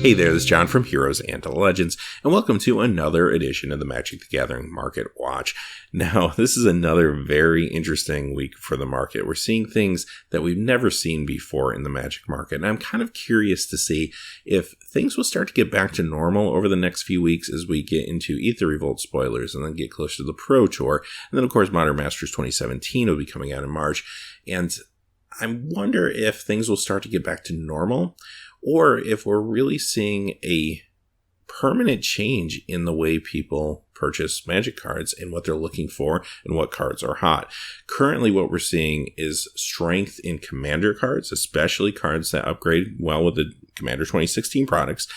Hey there, this is John from Heroes and Legends, and welcome to another edition of the Magic the Gathering Market Watch. Now, this is another very interesting week for the market. We're seeing things that we've never seen before in the Magic market, and I'm kind of curious to see if things will start to get back to normal over the next few weeks as we get into Aether Revolt spoilers and then get closer to the Pro Tour. And then, of course, Modern Masters 2017 will be coming out in March, and I wonder if things will start to get back to normal, or if we're really seeing a permanent change in the way people purchase Magic cards and what they're looking for and what cards are hot. Currently, what we're seeing is strength in Commander cards, especially cards that upgrade well with the Commander 2016 products,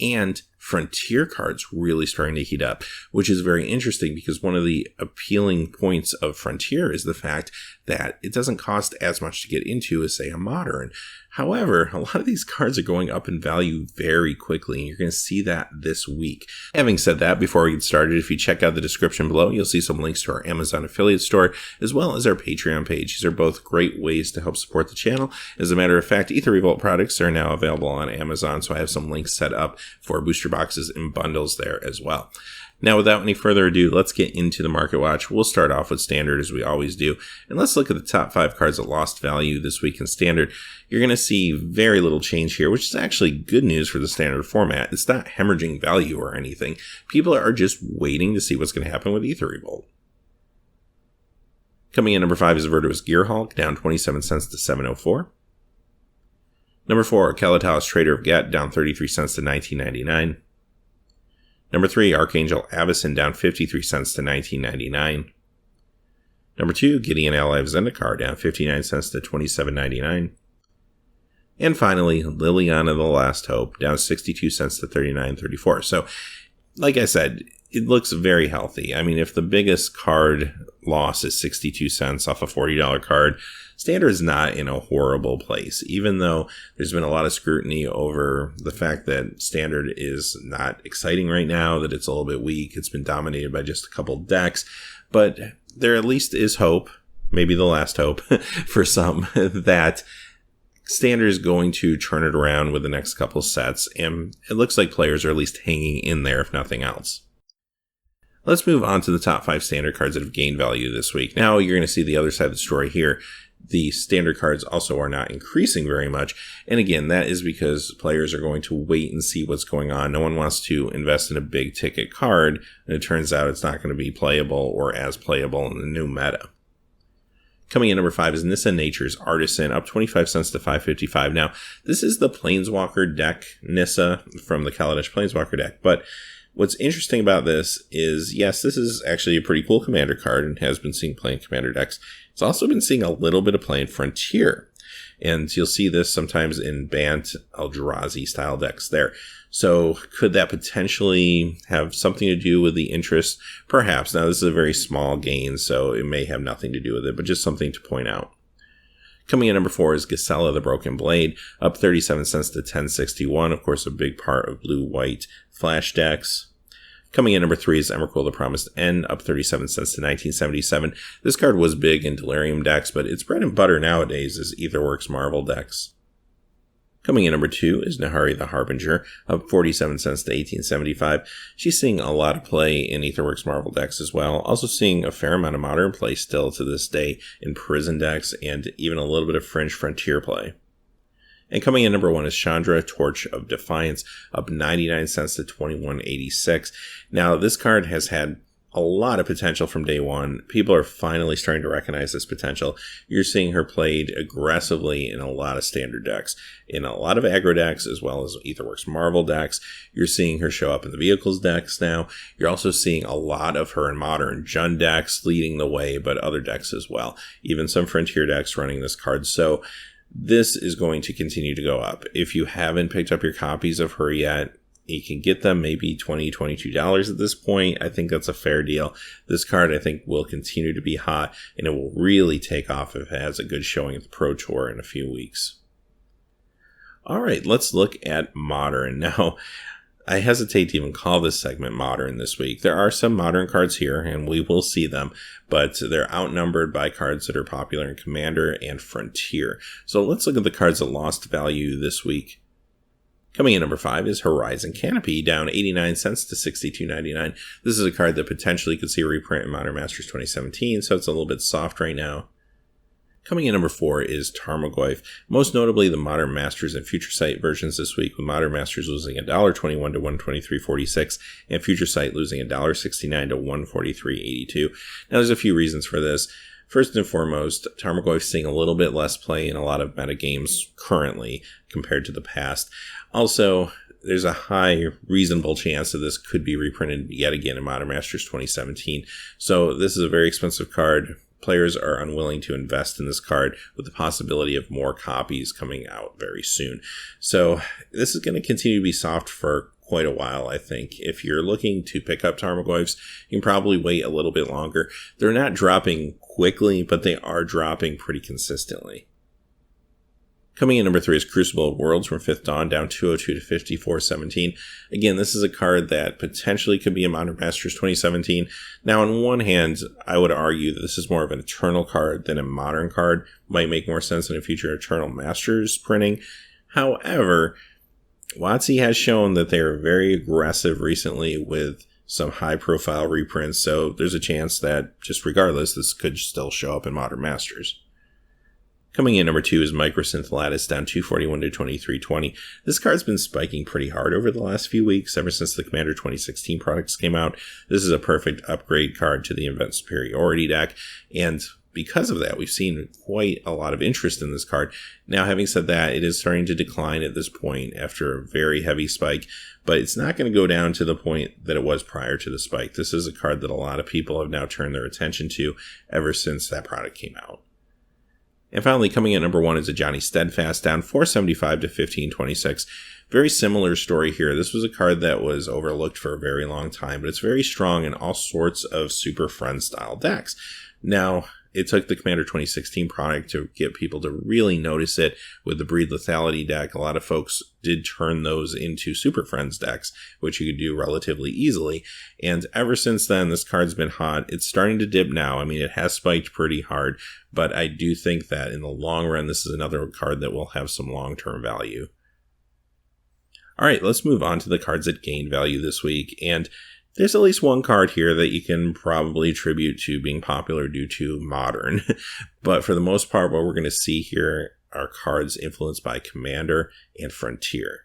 and Frontier cards really starting to heat up, which is very interesting because one of the appealing points of Frontier is the fact that it doesn't cost as much to get into as, say, a Modern. However, a lot of these cards are going up in value very quickly, and you're going to see that this week. Having said that, before we get started, if you check out the description below, you'll see some links to our Amazon affiliate store, as well as our Patreon page. These are both great ways to help support the channel. As a matter of fact, Aether Revolt products are now available on Amazon, so I have some links set up for booster boxes and bundles there as well. Now, without any further ado, let's get into the Market Watch. We'll start off with Standard as we always do, and let's look at the top 5 cards that lost value this week in Standard. You're going to see very little change here, which is actually good news for the Standard format. It's not hemorrhaging value or anything. People are just waiting to see what's going to happen with Aether Revolt. Coming in number 5 is Virtuous Gearhulk, down 27 cents to 7.04. Number 4, Kalataos Trader of Get, down 33 cents to 19.99. Number 3, Archangel Avacyn, down 53 cents to 19.99. Number 2, Gideon Ally of Zendikar, down 59 cents to 27.99. And finally, Liliana the Last Hope, down 62 cents to 39.34. So, like I said, it looks very healthy. I mean, if the biggest card loss is 62 cents off a $40 card, Standard is not in a horrible place, even though there's been a lot of scrutiny over the fact that Standard is not exciting right now, that it's a little bit weak. It's been dominated by just a couple decks, but there at least is hope, maybe the last hope for some, that Standard is going to turn it around with the next couple sets, and it looks like players are at least hanging in there, if nothing else. Let's move on to the top 5 Standard cards that have gained value this week. Now you're going to see the other side of the story here. The Standard cards also are not increasing very much. And again, that is because players are going to wait and see what's going on. No one wants to invest in a big ticket card, and it turns out it's not going to be playable or as playable in the new meta. Coming in number 5 is Nissa Nature's Artisan, up 25 cents to 5.55. Now, this is the Planeswalker deck, Nissa, from the Kaladesh Planeswalker deck. But what's interesting about this is, yes, this is actually a pretty cool Commander card and has been seen play in Commander decks. It's also been seeing a little bit of play in Frontier. And you'll see this sometimes in Bant, Eldrazi style decks there. So could that potentially have something to do with the interest? Perhaps. Now, this is a very small gain, so it may have nothing to do with it, but just something to point out. Coming in number 4 is Gisela the Broken Blade, up 37 cents to 10.61. Of course, a big part of blue-white flash decks. Coming in number 3 is Emrakul the Promised End, up 37 cents to 19.77. This card was big in Delirium decks, but its bread and butter nowadays is Aetherworks Marvel decks. Coming in number 2 is Nahari the Harbinger, up 47 cents to 18.75. She's seeing a lot of play in Aetherworks Marvel decks as well. Also seeing a fair amount of Modern play still to this day in Prison decks and even a little bit of Fringe Frontier play. And coming in number 1 is Chandra, Torch of Defiance, up 99 cents to 21.86. Now, this card has had a lot of potential from day one. People are finally starting to recognize this potential. You're seeing her played aggressively in a lot of Standard decks, in a lot of aggro decks, as well as Aetherworks Marvel decks. You're seeing her show up in the Vehicles decks now. You're also seeing a lot of her in Modern Jund decks leading the way, but other decks as well. Even some Frontier decks running this card. So this is going to continue to go up. If you haven't picked up your copies of her yet, you can get them maybe $20, $22 at this point. I think that's a fair deal. This card, I think, will continue to be hot, and it will really take off if it has a good showing at the Pro Tour in a few weeks. All right, let's look at Modern. Now, I hesitate to even call this segment Modern this week. There are some Modern cards here, and we will see them, but they're outnumbered by cards that are popular in Commander and Frontier. So let's look at the cards that lost value this week. Coming in number 5 is Horizon Canopy, down 89 cents to $62.99. This is a card that potentially could see a reprint in Modern Masters 2017, so it's a little bit soft right now. Coming in number 4 is Tarmogoyf, most notably the Modern Masters and Future Sight versions this week, with Modern Masters losing $1.21 to $123.46, and Future Sight losing $1.69 to $143.82. Now, there's a few reasons for this. First and foremost, Tarmogoyf is seeing a little bit less play in a lot of metagames currently compared to the past. Also, there's a high reasonable chance that this could be reprinted yet again in Modern Masters 2017. So this is a very expensive card. Players are unwilling to invest in this card with the possibility of more copies coming out very soon. So this is going to continue to be soft for quite a while, I think. If you're looking to pick up Tarmogoyfs, you can probably wait a little bit longer. They're not dropping quickly, but they are dropping pretty consistently. Coming in number 3 is Crucible of Worlds from 5th Dawn, down 202 to 54.17. Again, this is a card that potentially could be in Modern Masters 2017. Now, on one hand, I would argue that this is more of an Eternal card than a Modern card. Might make more sense in a future Eternal Masters printing. However, WotC has shown that they are very aggressive recently with some high-profile reprints, so there's a chance that, just regardless, this could still show up in Modern Masters. Coming in number 2 is Microsynth Lattice, down 241 to 23.20. This card's been spiking pretty hard over the last few weeks, ever since the Commander 2016 products came out. This is a perfect upgrade card to the Event Superiority deck, and because of that, we've seen quite a lot of interest in this card. Now, having said that, it is starting to decline at this point after a very heavy spike, but it's not going to go down to the point that it was prior to the spike. This is a card that a lot of people have now turned their attention to ever since that product came out. And finally, coming in number 1 is a Johnny Steadfast, down 475 to 15.26. Very similar story here. This was a card that was overlooked for a very long time, but it's very strong in all sorts of Super Friend style decks. Now, it took the Commander 2016 product to get people to really notice it with the Breed Lethality deck. A lot of folks did turn those into Super Friends decks, which you could do relatively easily. And ever since then, this card's been hot. It's starting to dip now. I mean, it has spiked pretty hard, but I do think that in the long run, this is another card that will have some long-term value. All right, let's move on to the cards that gained value this week. And there's at least one card here that you can probably attribute to being popular due to Modern. But for the most part, what we're going to see here are cards influenced by Commander and Frontier.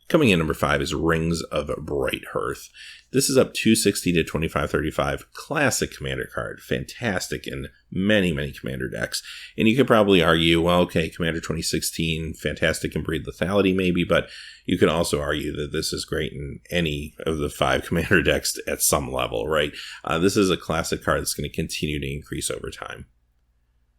Coming in number 5 is Rings of Bright Hearth. This is up 260 to 25.35. Classic Commander card. Fantastic in many, many Commander decks. And you could probably argue, well, okay, Commander 2016, fantastic in Breed Lethality maybe, but you could also argue that this is great in any of the 5 Commander decks at some level, right? This is a classic card that's going to continue to increase over time.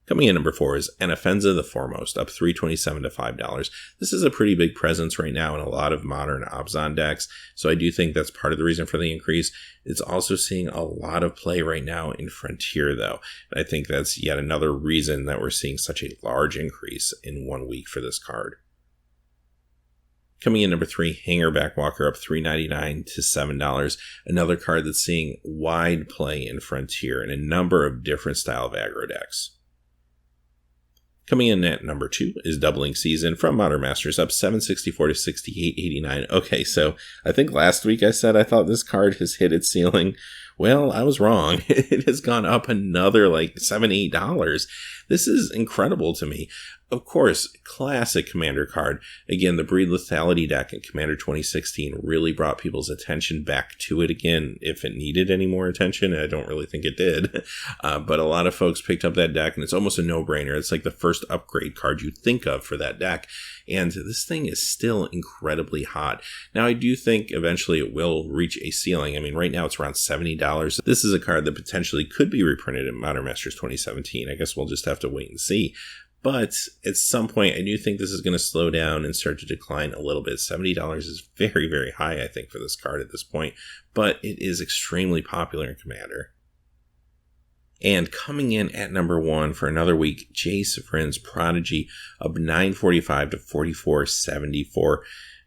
Coming in number 4 is Anafenza the Foremost, up $3.27 to $5. This is a pretty big presence right now in a lot of modern Abzan decks, so I do think that's part of the reason for the increase. It's also seeing a lot of play right now in Frontier, though, and I think that's yet another reason that we're seeing such a large increase in 1 week for this card. Coming in number 3, Hanger Backwalker, up $3.99 to $7. Another card that's seeing wide play in Frontier in a number of different style of aggro decks. Coming in at number 2 is Doubling Season from Modern Masters, up $7.64 to $68.89. Okay, so I think last week I said I thought this card has hit its ceiling. Well, I was wrong. It has gone up another like $7, $8. This is incredible to me. Of course, classic Commander card. Again, the Breed Lethality deck in Commander 2016 really brought people's attention back to it again, if it needed any more attention, and I don't really think it did. But a lot of folks picked up that deck, and it's almost a no-brainer. It's like the first upgrade card you think of for that deck. And this thing is still incredibly hot. Now, I do think eventually it will reach a ceiling. I mean, right now it's around $70. This is a card that potentially could be reprinted in Modern Masters 2017. I guess we'll just have to wait and see. But at some point, I do think this is going to slow down and start to decline a little bit. $70 is very, very high, I think, for this card at this point. But it is extremely popular in Commander. And coming in at number 1 for another week, Jace Vryn's Prodigy, up $9.45 to $44.74.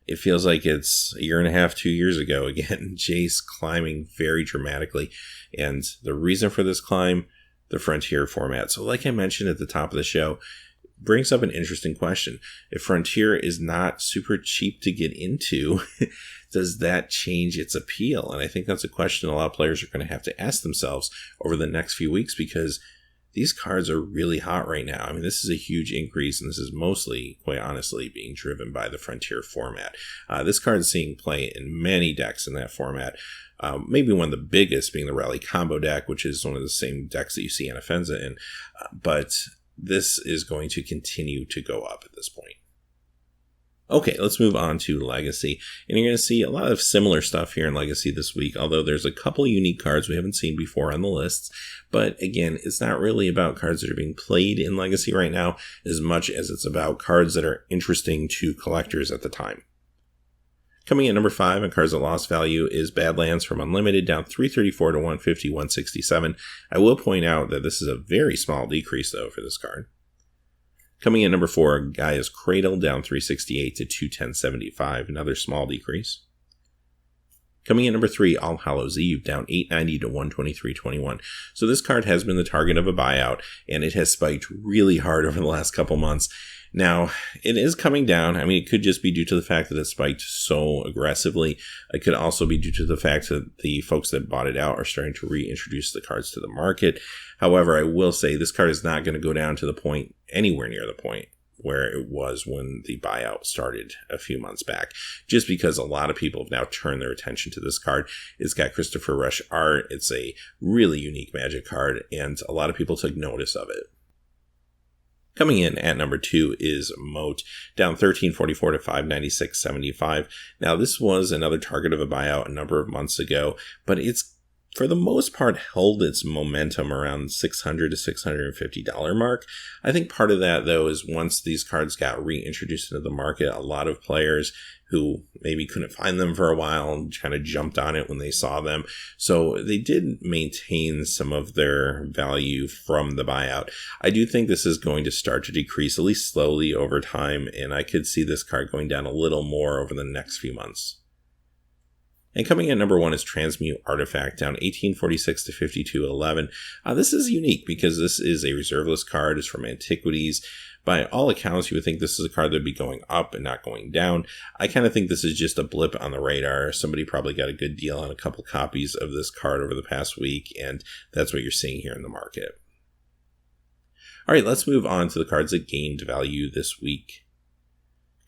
It feels like it's a year and a half, 2 years ago. Again, Jace climbing very dramatically. And the reason for this climb, the Frontier format. So like I mentioned at the top of the show, brings up an interesting question. If Frontier is not super cheap to get into, does that change its appeal? And I think that's a question a lot of players are going to have to ask themselves over the next few weeks, because these cards are really hot right now. I mean, this is a huge increase, and this is mostly, quite honestly, being driven by the Frontier format. This card is seeing play in many decks in that format. Maybe one of the biggest being the Rally Combo deck, which is one of the same decks that you see Anafenza in. But this is going to continue to go up at this point. Okay, let's move on to Legacy. And you're going to see a lot of similar stuff here in Legacy this week, although there's a couple unique cards we haven't seen before on the lists. But again, it's not really about cards that are being played in Legacy right now as much as it's about cards that are interesting to collectors at the time. Coming in number 5 on cards at lost value is Badlands from Unlimited, down 334 to 150, 167. I will point out that this is a very small decrease, though, for this card. Coming in number 4, Gaia's Cradle, down 368 to 210.75, another small decrease. Coming in number 3, All Hallows Eve, down 890 to 123.21. So this card has been the target of a buyout, and it has spiked really hard over the last couple months. Now, it is coming down. I mean, it could just be due to the fact that it spiked so aggressively. It could also be due to the fact that the folks that bought it out are starting to reintroduce the cards to the market. However, I will say this card is not going to go down to the point, anywhere near the point where it was when the buyout started a few months back, just because a lot of people have now turned their attention to this card. It's got Christopher Rush art. It's a really unique Magic card, and a lot of people took notice of it. Coming in at number 2 is Moat, down 1344 to 596.75. Now, this was another target of a buyout a number of months ago, but it's for the most part held its momentum around $600 to $650 mark. I think part of that, though, is once these cards got reintroduced into the market, a lot of players who maybe couldn't find them for a while kind of jumped on it when they saw them. So they did maintain some of their value from the buyout. I do think this is going to start to decrease, at least slowly over time, and I could see this card going down a little more over the next few months. And coming in at number 1 is Transmute Artifact, down 1846 to 52.11. This is unique because this is a reserve list card. It's from Antiquities. By all accounts, you would think this is a card that would be going up and not going down. I kind of think this is just a blip on the radar. Somebody probably got a good deal on a couple copies of this card over the past week, and that's what you're seeing here in the market. All right, let's move on to the cards that gained value this week.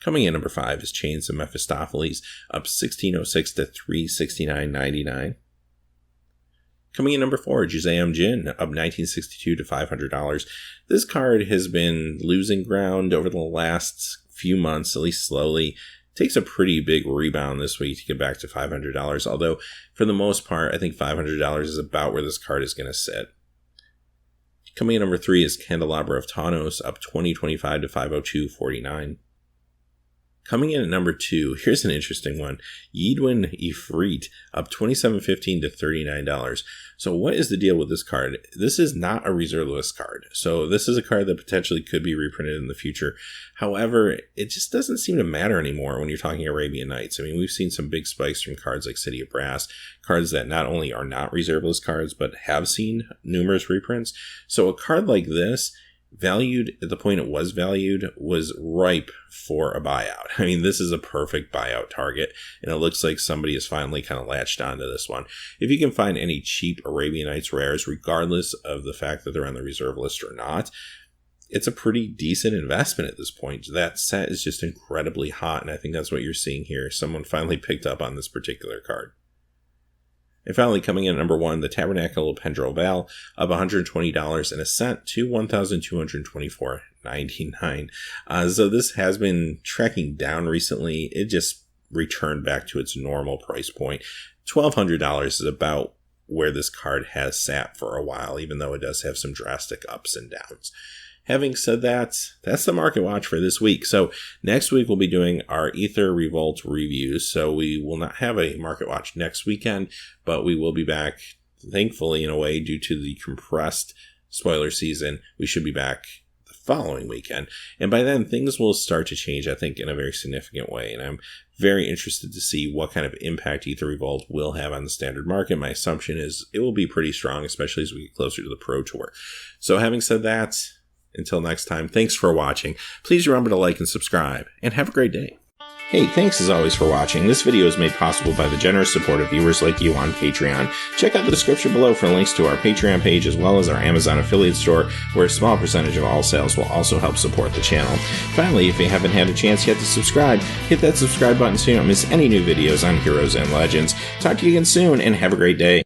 Coming in number 5 is Chains of Mephistopheles, up 1606 to 369.99. Coming in number 4, Juzam Jin, up 1962 to $500. This card has been losing ground over the last few months, at least slowly. Takes a pretty big rebound this week to get back to $500, although for the most part, I think $500 is about where this card is going to sit. Coming in number 3 is Candelabra of Tawnos, up 2025 to 502.49. Coming in at number 2, here's an interesting one. Yidwin Ifrit, up $27.15 to $39. So what is the deal with this card? This is not a reserve list card. So this is a card that potentially could be reprinted in the future. However, it just doesn't seem to matter anymore when you're talking Arabian Nights. I mean, we've seen some big spikes from cards like City of Brass, cards that not only are not reserve list cards, but have seen numerous reprints. So a card like this, valued at the point it was valued, was ripe for a buyout. I mean, this is a perfect buyout target, and it looks like somebody has finally kind of latched onto this one. If you can find any cheap Arabian Nights rares, regardless of the fact that they're on the reserve list or not, it's a pretty decent investment at this point. That set is just incredibly hot, and I think that's what you're seeing here. Someone finally picked up on this particular card. And finally, coming in at number 1, the Tabernacle of Pendrell Val, up $120 and a cent to $1,224.99. So this has been tracking down recently. It just returned back to its normal price point. $1,200 is about where this card has sat for a while, even though it does have some drastic ups and downs. Having said that, that's the market watch for this week. So next week we'll be doing our Ether Revolt reviews. So we will not have a market watch next weekend, but we will be back, thankfully, in a way, due to the compressed spoiler season. We should be back the following weekend. And by then, things will start to change, I think, in a very significant way. And I'm very interested to see what kind of impact Ether Revolt will have on the standard market. My assumption is it will be pretty strong, especially as we get closer to the Pro Tour. So having said that, Until next time, thanks for watching. Please remember to like and subscribe, and have a great day. Hey, thanks as always for watching. This video is made possible by the generous support of viewers like you on Patreon. Check out the description below for links to our Patreon page as well as our Amazon affiliate store, where a small percentage of all sales will also help support the channel. Finally, if you haven't had a chance yet to subscribe, hit that subscribe button so you don't miss any new videos on Heroes and Legends. Talk to you again soon, and have a great day.